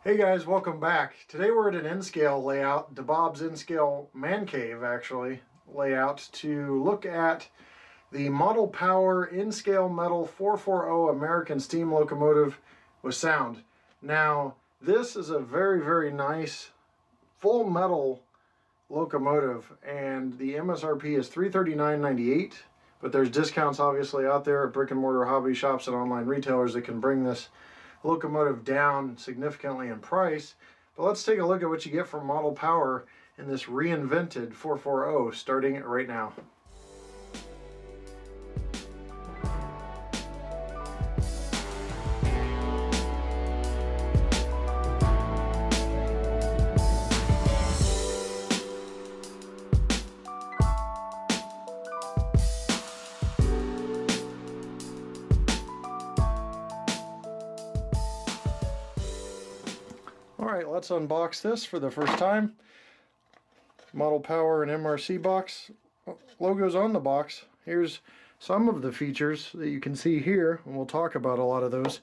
Hey guys, welcome back. Today we're at an N-Scale layout, DeBob's N-Scale Man Cave actually, layout to look at the Model Power N-Scale Metal 440 American Steam Locomotive with sound. Now, this is a very nice full metal locomotive, and the MSRP is $339.98, but there's discounts obviously out there at brick and mortar hobby shops and online retailers that can bring this locomotive down significantly in price. But let's take a look at what you get from Model Power in this reinvented 440 starting right now. Alright, let's unbox this for the first time. Model Power and MRC box. Logos on the box. Here's some of the features that you can see here, and we'll talk about a lot of those.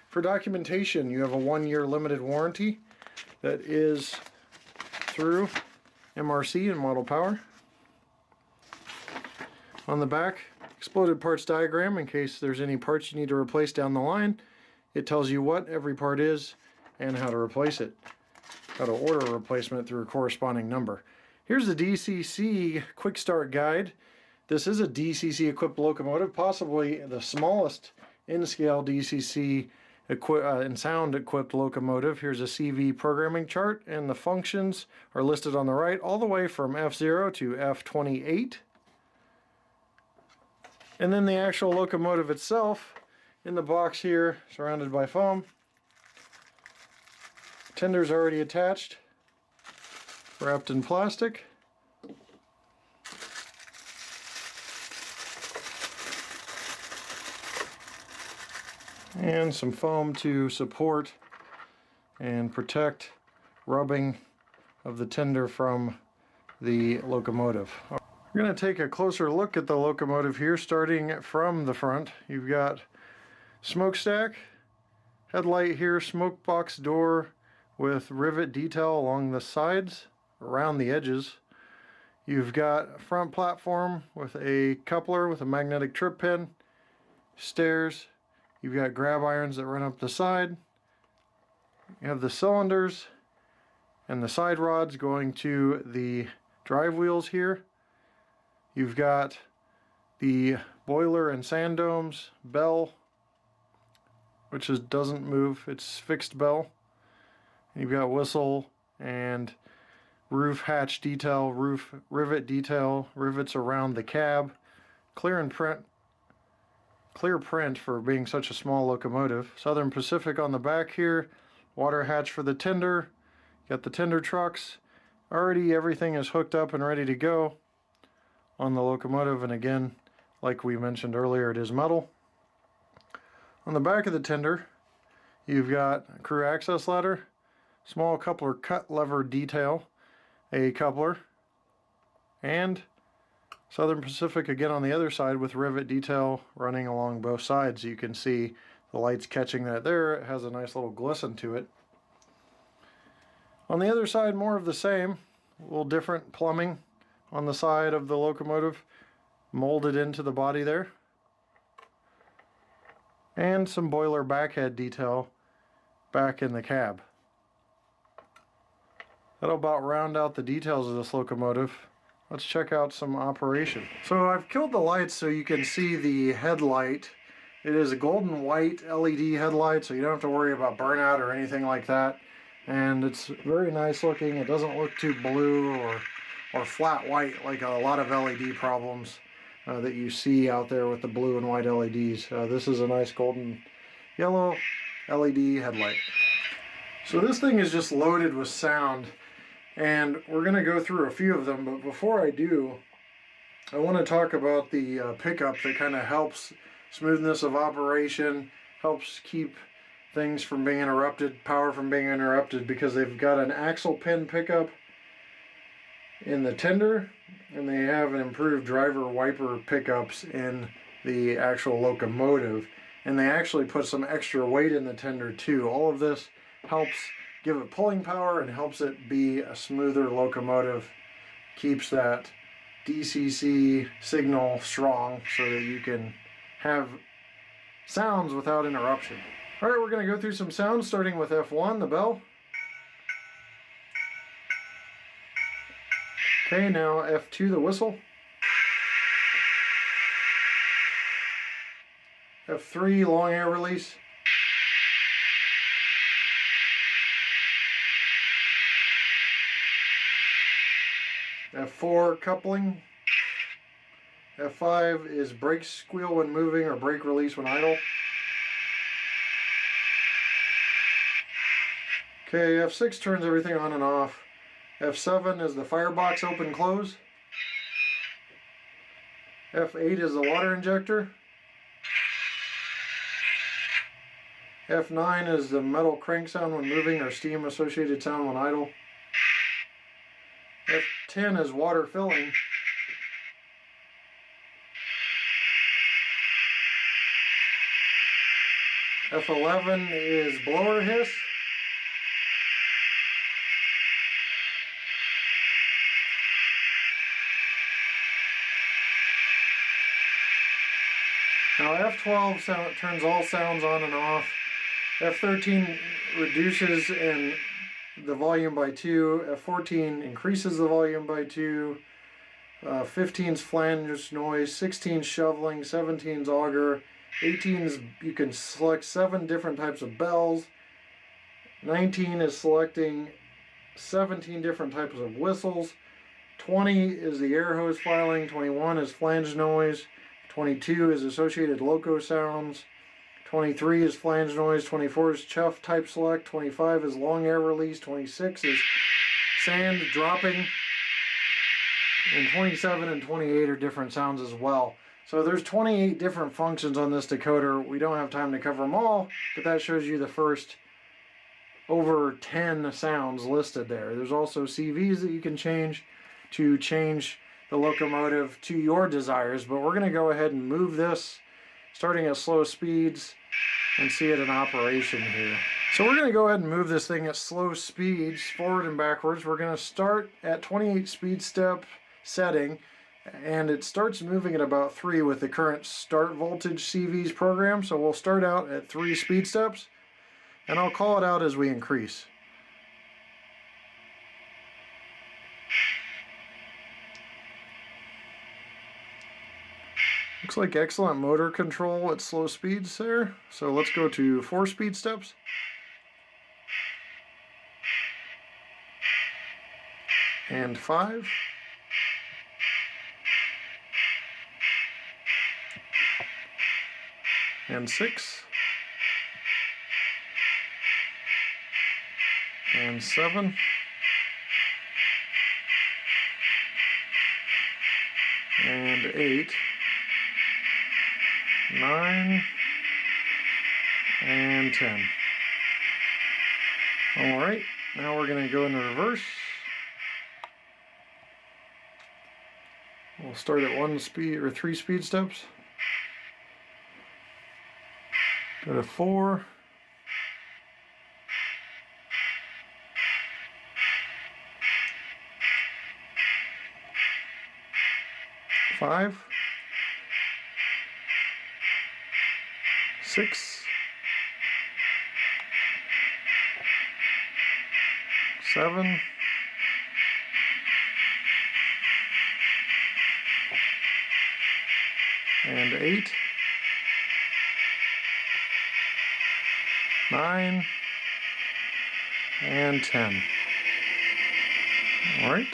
For documentation, you have a 1-year limited warranty that is through MRC and Model Power. On the back, exploded parts diagram in case there's any parts you need to replace down the line. It tells you what every part is and how to replace it, how to order a replacement through a corresponding number. Here's the DCC quick start guide. This is a DCC equipped locomotive, possibly the smallest N-Scale DCC and sound equipped locomotive. Here's a CV programming chart, and the functions are listed on the right all the way from F0 to F28. And then the actual locomotive itself in the box here, surrounded by foam. Tender's already attached, wrapped in plastic. And some foam to support and protect rubbing of the tender from the locomotive. We're going to take a closer look at the locomotive here, starting from the front. You've got smokestack, headlight here, smoke box door with rivet detail along the sides, around the edges. You've got a front platform with a coupler with a magnetic trip pin, stairs. You've got grab irons that run up the side. You have the cylinders and the side rods going to the drive wheels here. You've got the boiler and sand domes, bell, which doesn't move, it's fixed bell. You've got whistle and roof hatch detail, roof rivet detail, rivets around the cab. Clear print for being such a small locomotive. Southern Pacific on the back here. Water hatch for the tender. Got the tender trucks. Already everything is hooked up and ready to go on the locomotive. And again, like we mentioned earlier, it is metal. On the back of the tender, you've got a crew access ladder. Small coupler cut lever detail, a coupler, and Southern Pacific again on the other side with rivet detail running along both sides. You can see the lights catching that there. It has a nice little glisten to it. On the other side, more of the same, a little different plumbing on the side of the locomotive, molded into the body there. And some boiler backhead detail back in the cab. That'll about round out the details of this locomotive. Let's check out some operation. So I've killed the lights so you can see the headlight. It is a golden white LED headlight, so you don't have to worry about burnout or anything like that. And it's very nice looking. It doesn't look too blue or flat white like a lot of LED problems that you see out there with the blue and white LEDs. This is a nice golden yellow LED headlight. So this thing is just loaded with sound, and we're going to go through a few of them, but before I do, I want to talk about the pickup that kind of helps smoothness of operation, helps keep things from being interrupted, power from being interrupted, because they've got an axle pin pickup in the tender, and they have an improved driver wiper pickups in the actual locomotive, and they actually put some extra weight in the tender too. All of this helps give it pulling power and helps it be a smoother locomotive. Keeps that DCC signal strong so that you can have sounds without interruption. All right, we're going to go through some sounds starting with F1, the bell. Okay, now F2, the whistle. F3, long air release. F4, coupling. F5 is brake squeal when moving or brake release when idle. Okay, F6 turns everything on and off. F7 is the firebox open close. F8 is the water injector. F9 is the metal crank sound when moving or steam associated sound when idle. F10 is water filling. F11 is blower hiss. Now F12 turns all sounds on and off. F13 reduces the volume by 2. F14 increases the volume by 2. 15's flange noise. 16's shoveling. 17's auger. 18's you can select 7 different types of bells. 19 is selecting 17 different types of whistles. 20 is the air hose filing. 21 is flange noise. 22 is associated loco sounds. 23 is flange noise. 24 is chuff type select. 25 is long air release. 26 is sand dropping. And 27 and 28 are different sounds as well. So there's 28 different functions on this decoder. We don't have time to cover them all, but that shows you the first over 10 sounds listed there. There's also CVs that you can change to change the locomotive to your desires, but we're going to go ahead and move this starting at slow speeds and see it in operation here. So we're going to go ahead and move this thing at slow speeds forward and backwards. We're going to start at 28 speed step setting, and it starts moving at about 3 with the current start voltage CVs program. So we'll start out at 3 speed steps, and I'll call it out as we increase. Looks like excellent motor control at slow speeds there. So let's go to 4 speed steps. And 5. And 6. And 7. And 8. 9. And 10. Alright, now we're going to go into reverse. We'll start at 1 speed or 3 speed steps. Go to 4. 5. 6. 7. 8. 9. And 10. All right.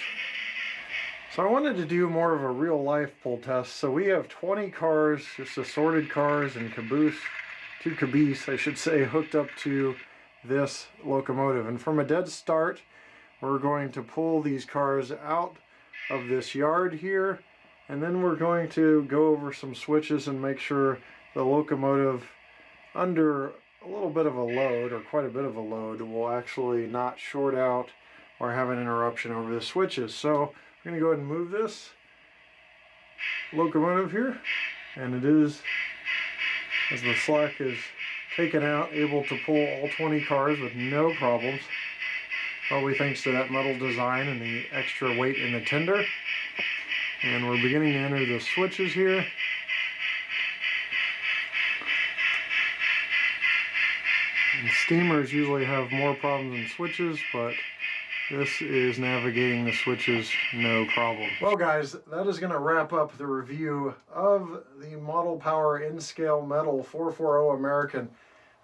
So I wanted to do more of a real life pull test. So we have 20 cars, just assorted cars and caboose, I should say, hooked up to this locomotive. And from a dead start, we're going to pull these cars out of this yard here, and then we're going to go over some switches and make sure the locomotive under a little bit of a load, or quite a bit of a load, will actually not short out or have an interruption over the switches. So we're going to go ahead and move this locomotive here, and it is, as the slack is taken out, able to pull all 20 cars with no problems. Probably thanks to that metal design and the extra weight in the tender. And we're beginning to enter the switches here. And steamers usually have more problems than switches, but this is navigating the switches no problem. Well guys, that is going to wrap up the review of the Model Power N-Scale Metal 440 American.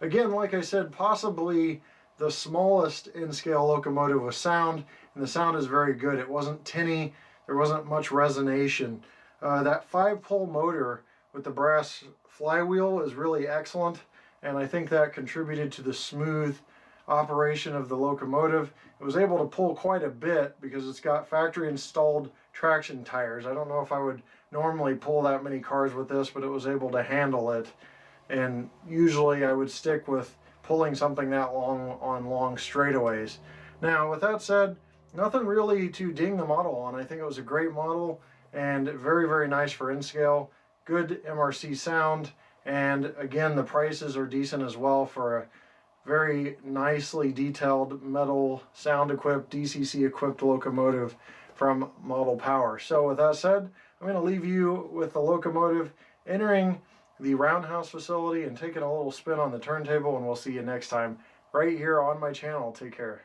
Again, like I said, possibly the smallest N-Scale locomotive with sound, and the sound is very good. It wasn't tinny, there wasn't much resonation. That 5-pole motor with the brass flywheel is really excellent, and I think that contributed to the smooth operation of the locomotive. It was able to pull quite a bit because it's got factory installed traction tires. I don't know if I would normally pull that many cars with this, but it was able to handle it. And usually I would stick with pulling something that long on long straightaways. Now, with that said, nothing really to ding the model on. I think it was a great model and very, very nice for N-Scale. Good MRC sound, and again, the prices are decent as well for a very nicely detailed metal sound equipped, DCC equipped locomotive from Model Power. So with that said, I'm going to leave you with the locomotive entering the roundhouse facility and taking a little spin on the turntable, and we'll see you next time right here on my channel. Take care.